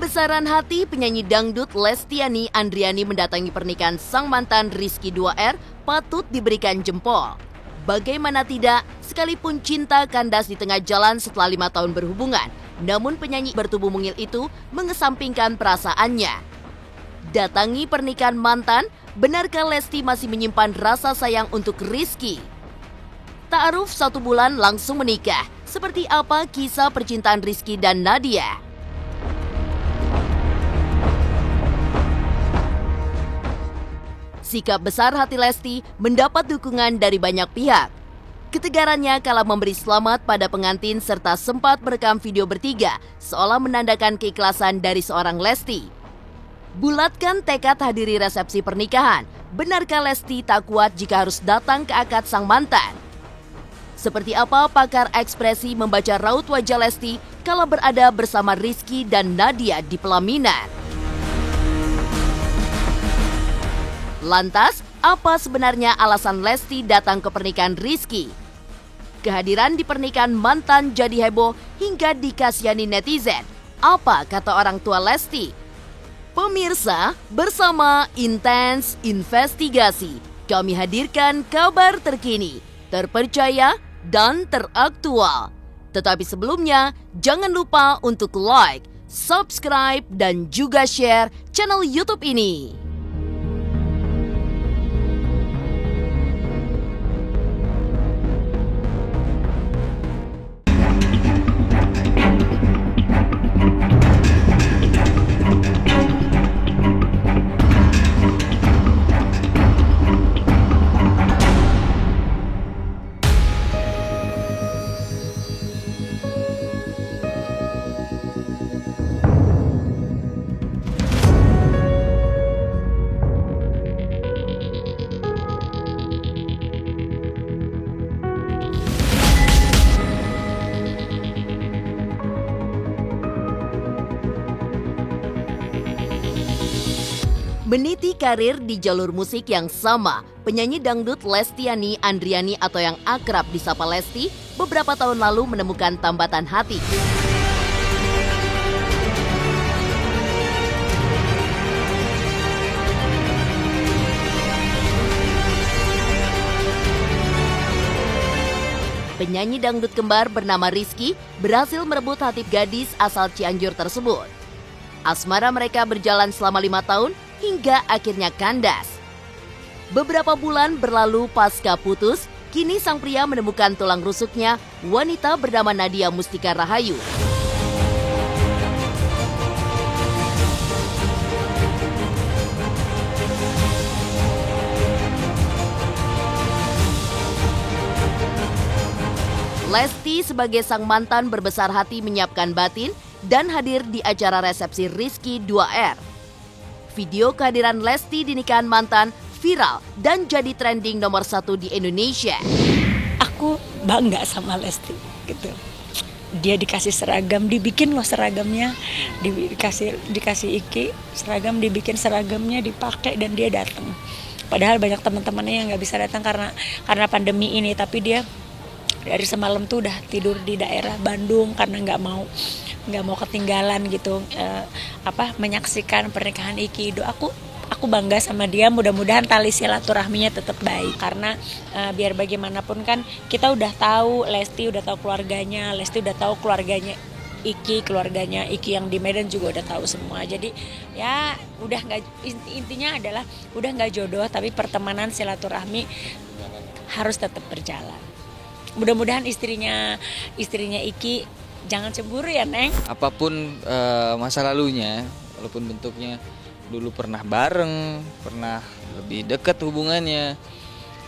Kebesaran hati penyanyi dangdut Lestiani Andriani mendatangi pernikahan sang mantan Rizky 2R patut diberikan jempol. Bagaimana tidak, sekalipun cinta kandas di tengah jalan setelah 5 tahun berhubungan, namun penyanyi bertubuh mungil itu mengesampingkan perasaannya. Datangi pernikahan mantan, benarkah Lesti masih menyimpan rasa sayang untuk Rizky? Ta'aruf 1 bulan langsung menikah. Seperti apa kisah percintaan Rizky dan Nadia? Sikap besar hati Lesti mendapat dukungan dari banyak pihak. Ketegarannya kala memberi selamat pada pengantin serta sempat merekam video bertiga seolah menandakan keikhlasan dari seorang Lesti. Bulatkan tekad hadiri resepsi pernikahan. Benarkah Lesti tak kuat jika harus datang ke akad sang mantan? Seperti apa pakar ekspresi membaca raut wajah Lesti kala berada bersama Rizky dan Nadia di pelaminan? Lantas, apa sebenarnya alasan Lesti datang ke pernikahan Rizky? Kehadiran di pernikahan mantan jadi heboh hingga dikasihani netizen. Apa kata orang tua Lesti? Pemirsa, bersama Intens Investigasi, kami hadirkan kabar terkini, terpercaya, dan teraktual. Tetapi sebelumnya, jangan lupa untuk like, subscribe, dan juga share channel YouTube ini. Meniti karir di jalur musik yang sama, penyanyi dangdut Lestiani Andriani atau yang akrab disapa Lesti beberapa tahun lalu menemukan tambatan hati. Penyanyi dangdut kembar bernama Rizky berhasil merebut hati gadis asal Cianjur tersebut. Asmara mereka berjalan selama 5 tahun hingga akhirnya kandas. Beberapa bulan berlalu pasca putus, kini sang pria menemukan tulang rusuknya, wanita bernama Nadia Mustika Rahayu. Lesti sebagai sang mantan berbesar hati menyiapkan batin dan hadir di acara resepsi Rizky 2R. Video kehadiran Lesti di nikahan mantan viral dan jadi trending nomor 1 di Indonesia. Aku bangga sama Lesti gitu. Dia dikasih seragam, dibikin loh seragamnya, dikasih Iki seragam, dibikin seragamnya, dipakai dan dia datang. Padahal banyak teman-temannya yang nggak bisa datang karena pandemi ini, tapi dia dari semalam tuh udah tidur di daerah Bandung karena nggak mau ketinggalan gitu menyaksikan pernikahan Iki. Aku bangga sama dia, mudah-mudahan tali silaturahminya tetap baik karena biar bagaimanapun kan kita udah tahu Lesti udah tahu keluarganya, Lesti udah tahu keluarganya Iki yang di Medan juga udah tahu semua. Jadi ya udah nggak, intinya adalah udah nggak jodoh tapi pertemanan silaturahmi harus tetap berjalan. Mudah-mudahan istrinya Iki jangan cemburu ya, Neng. Apapun masa lalunya, walaupun bentuknya dulu pernah bareng, pernah lebih dekat hubungannya,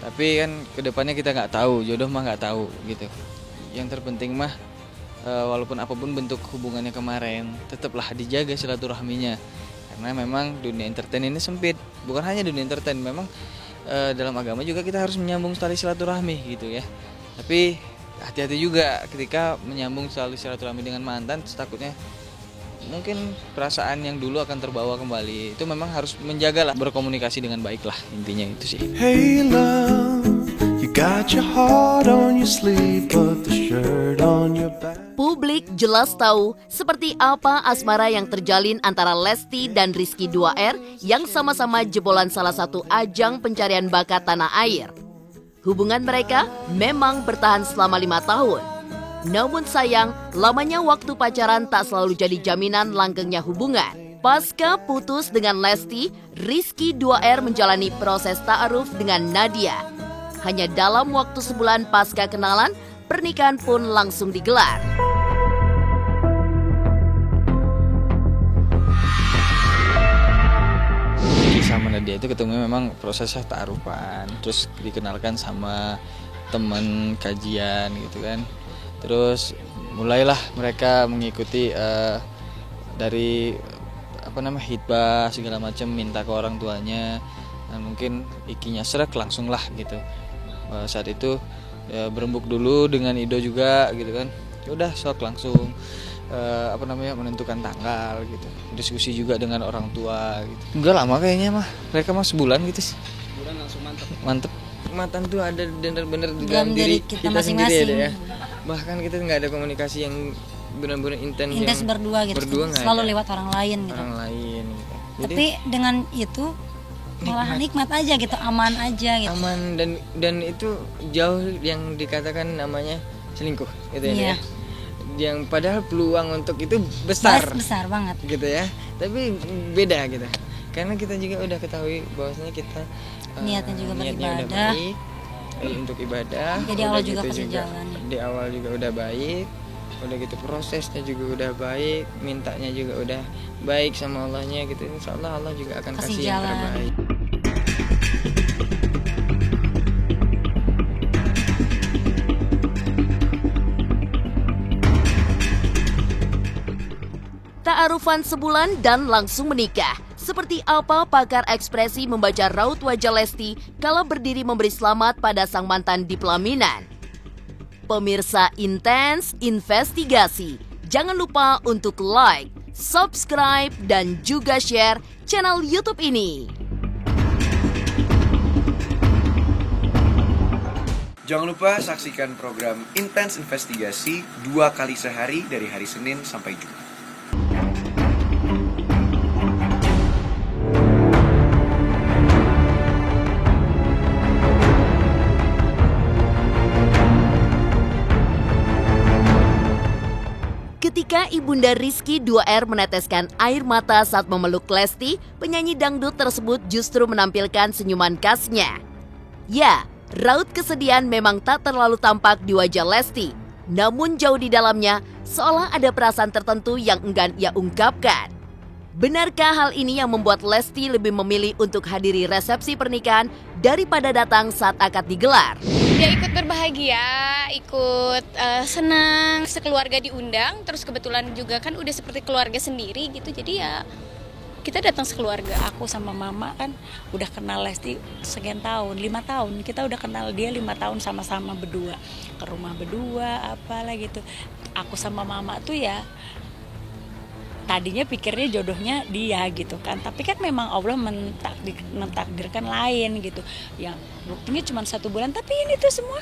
tapi kan kedepannya kita nggak tahu, jodoh mah nggak tahu gitu. Yang terpenting mah walaupun apapun bentuk hubungannya kemarin, tetaplah dijaga silaturahminya. Karena memang dunia entertain ini sempit, bukan hanya dunia entertain, memang dalam agama juga kita harus menyambung tali silaturahmi gitu ya. Tapi hati-hati juga ketika menyambung tali silaturahmi dengan mantan, takutnya mungkin perasaan yang dulu akan terbawa kembali. Itu memang harus menjagalah, berkomunikasi dengan baik lah, intinya itu sih. Hey love, you got your heart on your sleeve, but the shirt on your back. Publik jelas tahu seperti apa asmara yang terjalin antara Lesti dan Rizky 2R yang sama-sama jebolan salah satu ajang pencarian bakat tanah air. Hubungan mereka memang bertahan selama 5 tahun. Namun sayang, lamanya waktu pacaran tak selalu jadi jaminan langgengnya hubungan. Pasca putus dengan Lesti, Rizky 2R menjalani proses ta'aruf dengan Nadia. Hanya dalam waktu sebulan pasca kenalan, pernikahan pun langsung digelar. Sama Nadia itu ketemu memang prosesnya ta'arufan, terus dikenalkan sama teman kajian gitu kan. Terus mulailah mereka mengikuti dari hitbah segala macam, minta ke orang tuanya, dan mungkin ikinya serak langsung lah gitu. Saat itu berembuk dulu dengan Ido juga gitu kan. Ya udah sok langsung menentukan tanggal gitu. Diskusi juga dengan orang tua gitu. Enggak lama kayaknya mah. Mereka mah sebulan gitu sih. Sebulan langsung mantep. Mantan tuh ada bener-bener di dalam diri kita sendiri ada ya. Bahkan kita nggak ada komunikasi yang benar-benar intens berdua gitu. Selalu lewat orang lain gitu. Gitu. Jadi, tapi dengan itu malah nikmat aja gitu, aman aja gitu. Aman dan itu jauh yang dikatakan namanya selingkuh gitu ya. Yang padahal peluang untuk itu besar banget gitu ya, tapi beda gitu karena kita juga udah ketahui bahwasanya kita niatnya juga udah baik untuk ibadah, jadi awal juga gitu kasih jalan di awal juga udah baik, udah gitu prosesnya juga udah baik, mintanya juga udah baik sama Allahnya gitu. Insyaallah Allah juga akan kasih yang terbaik. Ta'arufan sebulan dan langsung menikah. Seperti apa pakar ekspresi membaca raut wajah Lesti kala berdiri memberi selamat pada sang mantan di pelaminan? Pemirsa Intens Investigasi, jangan lupa untuk like, subscribe, dan juga share channel YouTube ini. Jangan lupa saksikan program Intens Investigasi 2 kali sehari dari hari Senin sampai Jumat. Ketika ibunda Rizky 2R meneteskan air mata saat memeluk Lesti, penyanyi dangdut tersebut justru menampilkan senyuman khasnya. Ya, raut kesedihan memang tak terlalu tampak di wajah Lesti, namun jauh di dalamnya seolah ada perasaan tertentu yang enggan ia ungkapkan. Benarkah hal ini yang membuat Lesti lebih memilih untuk hadiri resepsi pernikahan daripada datang saat akad digelar? Ya ikut berbahagia, ikut senang, sekeluarga diundang, terus kebetulan juga kan udah seperti keluarga sendiri gitu, jadi ya kita datang sekeluarga. Aku sama mama kan udah kenal Lesti sekian tahun, 5 tahun. Kita udah kenal dia 5 tahun sama-sama berdua. Ke rumah berdua, apalah gitu. Aku sama mama tuh ya tadinya pikirnya jodohnya dia gitu kan. Tapi kan memang Allah mentakdirkan lain gitu. Yang buktinya cuma 1 bulan, tapi ini tuh semua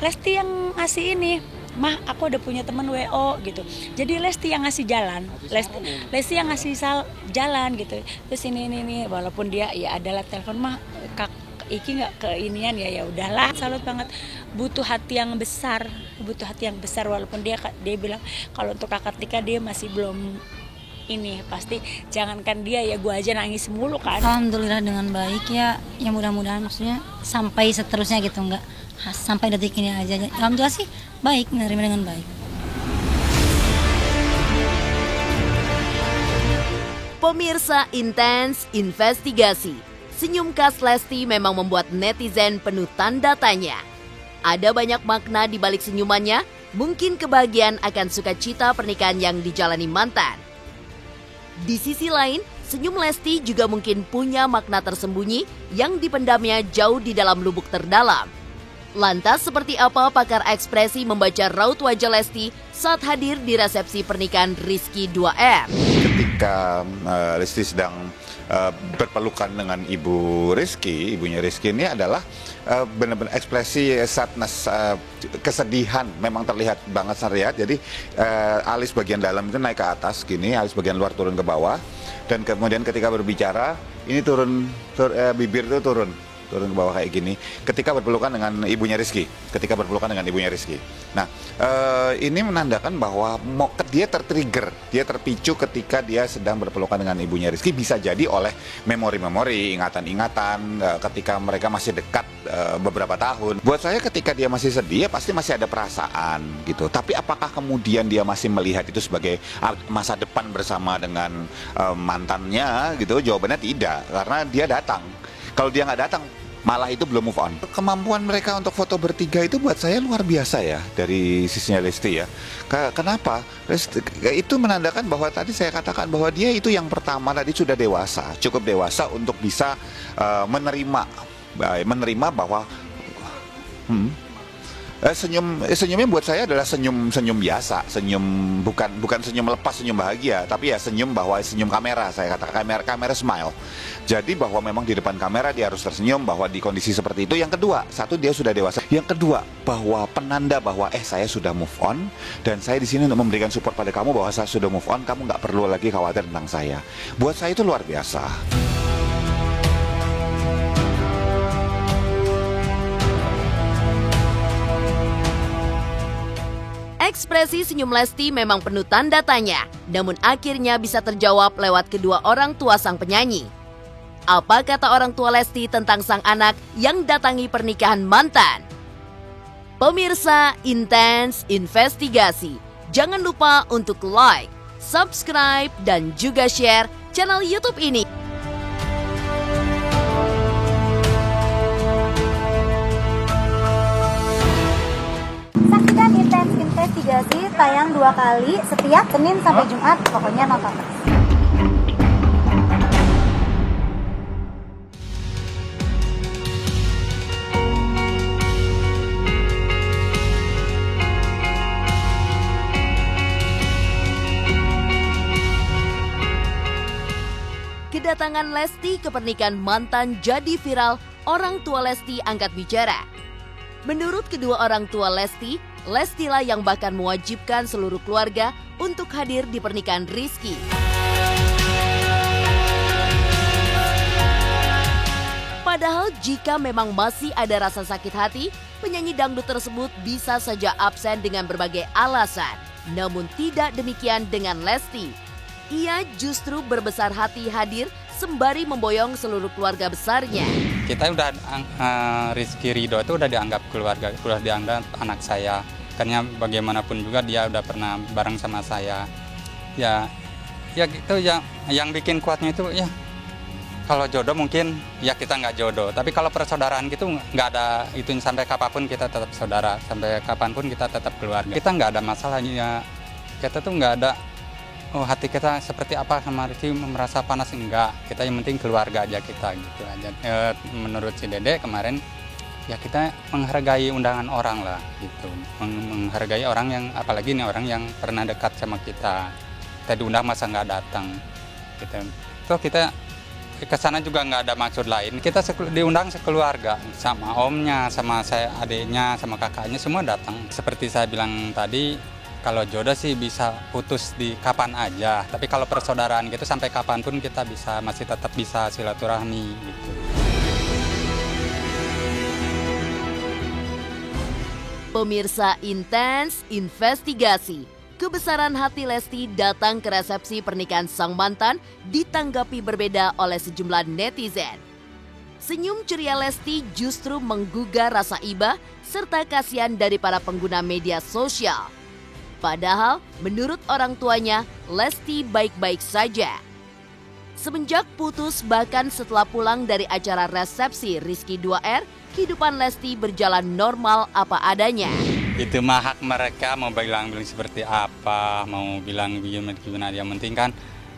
Lesti yang ngasih ini. Mah, aku udah punya teman WO gitu. Jadi Lesti yang ngasih jalan, Lesti yang ngasih jalan gitu. Terus ini walaupun dia ya adalah telepon mah Kak Iki nggak keinian ya udahlah. Salut banget, butuh hati yang besar walaupun dia bilang kalau untuk akad nikah dia masih belum ini, pasti jangankan dia ya gue aja nangis mulu kan. Alhamdulillah dengan baik ya mudah-mudahan maksudnya sampai seterusnya gitu, enggak sampai detik ini aja. Alhamdulillah sih baik, menerima dengan baik. Pemirsa Intens Investigasi, senyum khas Lesti memang membuat netizen penuh tanda tanya. Ada banyak makna di balik senyumannya, mungkin kebahagiaan akan sukacita pernikahan yang dijalani mantan. Di sisi lain, senyum Lesti juga mungkin punya makna tersembunyi yang dipendamnya jauh di dalam lubuk terdalam. Lantas seperti apa pakar ekspresi membaca raut wajah Lesti saat hadir di resepsi pernikahan Rizky 2R? ketika Lesti sedang berpelukan dengan ibunya Rizky ini adalah benar-benar ekspresi sadness, kesedihan memang terlihat banget terlihat. Jadi alis bagian dalam itu naik ke atas gini, alis bagian luar turun ke bawah, dan kemudian ketika berbicara ini bibir itu turun ke bawah kayak gini ketika berpelukan dengan ibunya Rizky. Nah, ini menandakan bahwa dia tertrigger, dia terpicu ketika dia sedang berpelukan dengan ibunya Rizky, bisa jadi oleh memori-memori, ingatan-ingatan ketika mereka masih dekat beberapa tahun. Buat saya ketika dia masih sedih, ya pasti masih ada perasaan gitu. Tapi apakah kemudian dia masih melihat itu sebagai masa depan bersama dengan mantannya gitu? Jawabannya tidak, karena dia datang. Kalau dia nggak datang, malah itu belum move on. Kemampuan mereka untuk foto bertiga itu buat saya luar biasa ya dari sisinya Lesti ya. Kenapa? Itu menandakan bahwa tadi saya katakan bahwa dia itu yang pertama tadi sudah dewasa, cukup dewasa untuk bisa menerima bahwa senyumnya buat saya adalah senyum biasa, bukan senyum lepas, senyum bahagia, tapi ya senyum kamera, saya katakan kamera smile. Jadi bahwa memang di depan kamera dia harus tersenyum, bahwa di kondisi seperti itu. Yang kedua, satu dia sudah dewasa. Yang kedua, bahwa penanda bahwa saya sudah move on dan saya di sini untuk memberikan support pada kamu bahwa saya sudah move on, kamu nggak perlu lagi khawatir tentang saya. Buat saya itu luar biasa. Ekspresi senyum Lesti memang penuh tanda tanya, namun akhirnya bisa terjawab lewat kedua orang tua sang penyanyi. Apa kata orang tua Lesti tentang sang anak yang datangi pernikahan mantan? Pemirsa Intens Investigasi, jangan lupa untuk like, subscribe, dan juga share channel YouTube ini. Saksikan Intens Investigasi tayang 2 kali setiap Senin sampai Jumat, pokoknya nonton terus. Kedatangan Lesti ke pernikahan mantan jadi viral, orang tua Lesti angkat bicara. Menurut kedua orang tua Lesti, Lestilah yang bahkan mewajibkan seluruh keluarga untuk hadir di pernikahan Rizky. Padahal jika memang masih ada rasa sakit hati, penyanyi dangdut tersebut bisa saja absen dengan berbagai alasan. Namun tidak demikian dengan Lesti. Ia justru berbesar hati hadir sembari memboyong seluruh keluarga besarnya. Kita udah Rizky Ridho itu udah dianggap keluarga, udah dianggap anak saya. Karena bagaimanapun juga dia udah pernah bareng sama saya. Ya gitu ya. Yang bikin kuatnya itu ya kalau jodoh mungkin ya kita nggak jodoh. Tapi kalau persaudaraan gitu nggak ada itu, sampai kapanpun kita tetap saudara, sampai kapanpun kita tetap keluarga. Kita nggak ada masalahnya. Kita tuh nggak ada hati kita seperti apa sama Rizky merasa panas, enggak. Kita yang penting keluarga aja kita gitu aja. Menurut si Dede kemarin ya kita menghargai undangan orang lah gitu. Menghargai orang yang, apalagi nih orang yang pernah dekat sama kita. Kita diundang masa nggak datang gitu. Terus kita kesana juga nggak ada maksud lain. Kita diundang sekeluarga, sama omnya, sama saya adiknya, sama kakaknya, semua datang. Seperti saya bilang tadi, kalau jodoh sih bisa putus di kapan aja, tapi kalau persaudaraan gitu sampai kapanpun kita masih tetap bisa silaturahmi gitu. Pemirsa Intens Investigasi, kebesaran hati Lesti datang ke resepsi pernikahan sang mantan ditanggapi berbeda oleh sejumlah netizen. Senyum ceria Lesti justru menggugah rasa iba serta kasihan dari para pengguna media sosial. Padahal menurut orang tuanya, Lesti baik-baik saja. Semenjak putus bahkan setelah pulang dari acara resepsi Rizky 2R, kehidupan Lesti berjalan normal apa adanya. Itu mah hak mereka mau bilang seperti apa, mau bilang gimana. Yang penting kan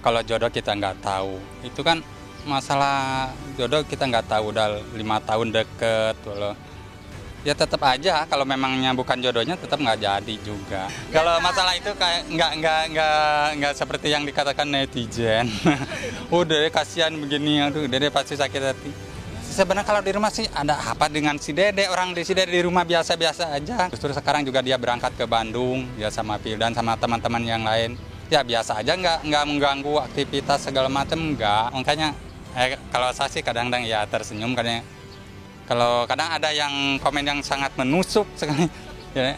kalau jodoh kita nggak tahu. Itu kan masalah jodoh kita nggak tahu, udah 5 tahun deket loh. Ya tetap aja kalau memangnya bukan jodohnya tetap nggak jadi juga. Kalau masalah itu kayak nggak seperti yang dikatakan netizen. Udah kasihan begini, aduh Dede pasti sakit hati. Sebenarnya kalau di rumah sih ada apa dengan si Dede, orang di si Dede di rumah biasa-biasa aja. Justru sekarang juga dia berangkat ke Bandung, ya sama Pildan sama teman-teman yang lain. Ya biasa aja, nggak mengganggu aktivitas segala macam, nggak. Makanya kalau saya sih kadang-kadang ya tersenyum karena kalau kadang ada yang komen yang sangat menusuk sekali. Ya.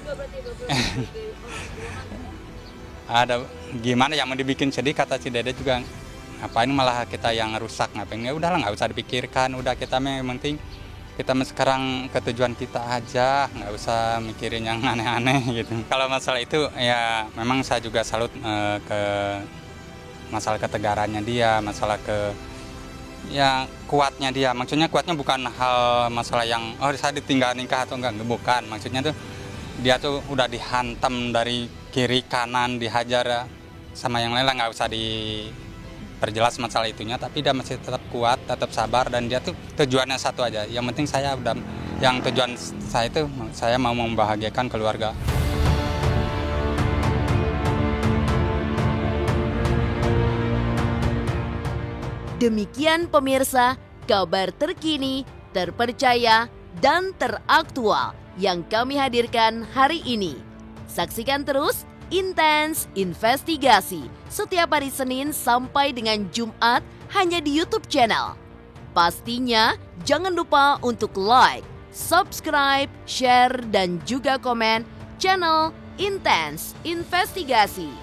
Ada gimana yang mau dibikin sedih kata si Dede juga. Ngapain malah kita yang rusak, ngapain? Ya udahlah nggak usah dipikirkan. Udah kita yang penting kita sekarang ke tujuan kita aja, nggak usah mikirin yang aneh-aneh gitu. Kalau masalah itu ya memang saya juga salut ke masalah ketegarannya dia, masalah ya kuatnya dia. Maksudnya kuatnya bukan hal masalah yang saya ditinggal nikah atau enggak, bukan. Maksudnya tuh dia tuh udah dihantam dari kiri kanan, dihajar sama yang lain lah, nggak usah diperjelas masalah itunya, tapi dia masih tetap kuat, tetap sabar, dan dia tuh tujuannya satu aja. Yang penting yang tujuan saya itu saya mau membahagiakan keluarga. Demikian pemirsa, kabar terkini, terpercaya, dan teraktual yang kami hadirkan hari ini. Saksikan terus Intens Investigasi setiap hari Senin sampai dengan Jumat hanya di YouTube channel. Pastinya jangan lupa untuk like, subscribe, share, dan juga komen channel Intens Investigasi.